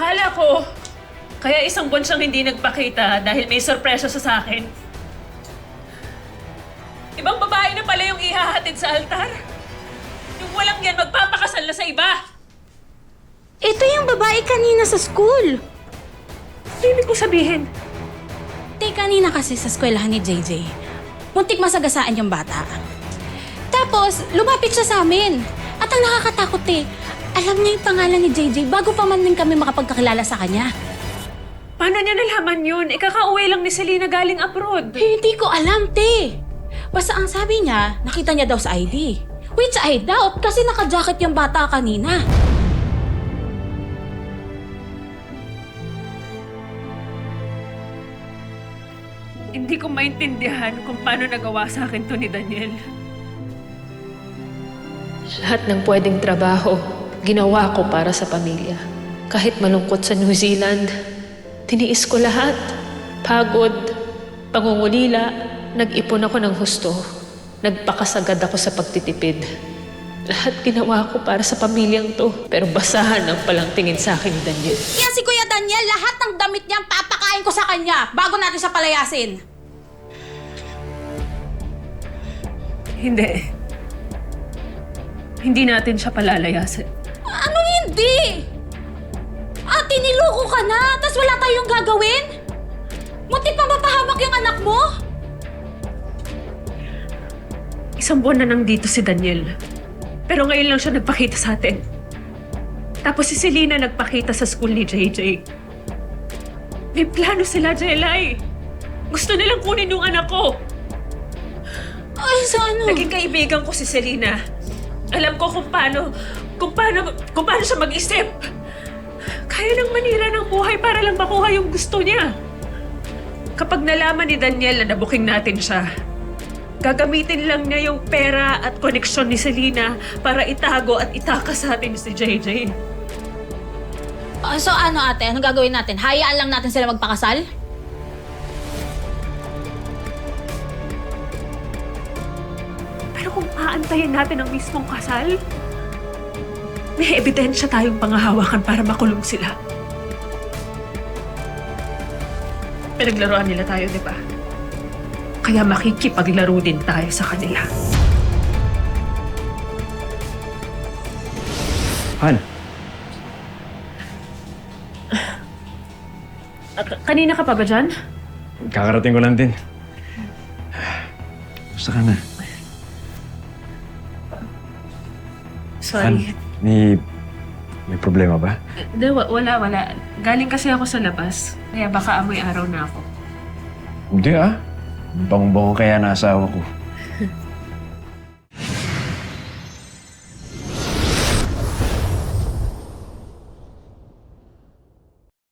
Akala ko, kaya isang buwan siyang hindi nagpakita dahil may sorpresa siya sa akin. Ibang babae na pala yung ihahatid sa altar. Yung walang yan, magpapakasal na sa iba. Ito yung babae kanina sa school. Ano ibig ko sabihin? Kanina kasi sa eskwelahan ni JJ, muntik masagasaan yung bata. Tapos, lumapit siya sa amin. At ang nakakatakot alam niya yung pangalan ni JJ bago pa man din kami makapagkakilala sa kanya. Paano niya nalaman yun? Ikakauwi lang ni Selena galing abroad. Hindi ko alam, Basta ang sabi niya, nakita niya daw sa ID. Which I doubt kasi naka-jacket yung bata kanina. Hindi ko maintindihan kung paano nagawa sa akin to ni Daniel. Lahat ng pwedeng trabaho, ginawa ko para sa pamilya. Kahit malungkot sa New Zealand, tiniis ko lahat. Pagod, pangungulila, nag-ipon ako ng husto. Nagpakasagad ako sa pagtitipid. Lahat ginawa ko para sa pamilyang to. Pero basahan ang palang tingin sa akin ni Daniel. Kaya si Kuya Daniel, lahat ng damit niya papakain ko sa kanya bago natin siya palayasin. Hindi. Hindi natin siya palalayasin. Anong hindi? Ate, niloko ka na, tas wala tayong gagawin? Muntik pa mapahamak yung anak mo? Isang buwan na nandito si Daniel. Pero ngayon lang siya nagpakita sa atin. Tapos si Selena nagpakita sa school ni JJ. May plano sila, Jelay. Gusto nilang kunin yung anak ko. Ay, sa ano? Naging kaibigan ko si Selena. Alam ko kung paano siya mag-isip. Kaya nang manira ng buhay para lang makuha yung gusto niya. Kapag nalaman ni Daniel na nabuking natin siya, gagamitin lang niya yung pera at koneksyon ni Selena para itago at itakas sa atin si JJ. So ano ate, anong gagawin natin? Hayaan lang natin sila magpakasal? Pero kung aantayin natin ang mismong kasal, may ebidensya tayong pangahawakan para makulong sila. Pinaglaruan nila tayo, di ba? Kaya makikipaglaro din tayo sa kanila. Han, Kanina ka pa ba dyan? kakarating ko lang din. Gusto ka na? Han, Sorry. may problema ba? Wala. Galing kasi ako sa labas. Kaya baka amoy araw na ako. Hindi ah. Bang-bango kaya na asawa ko.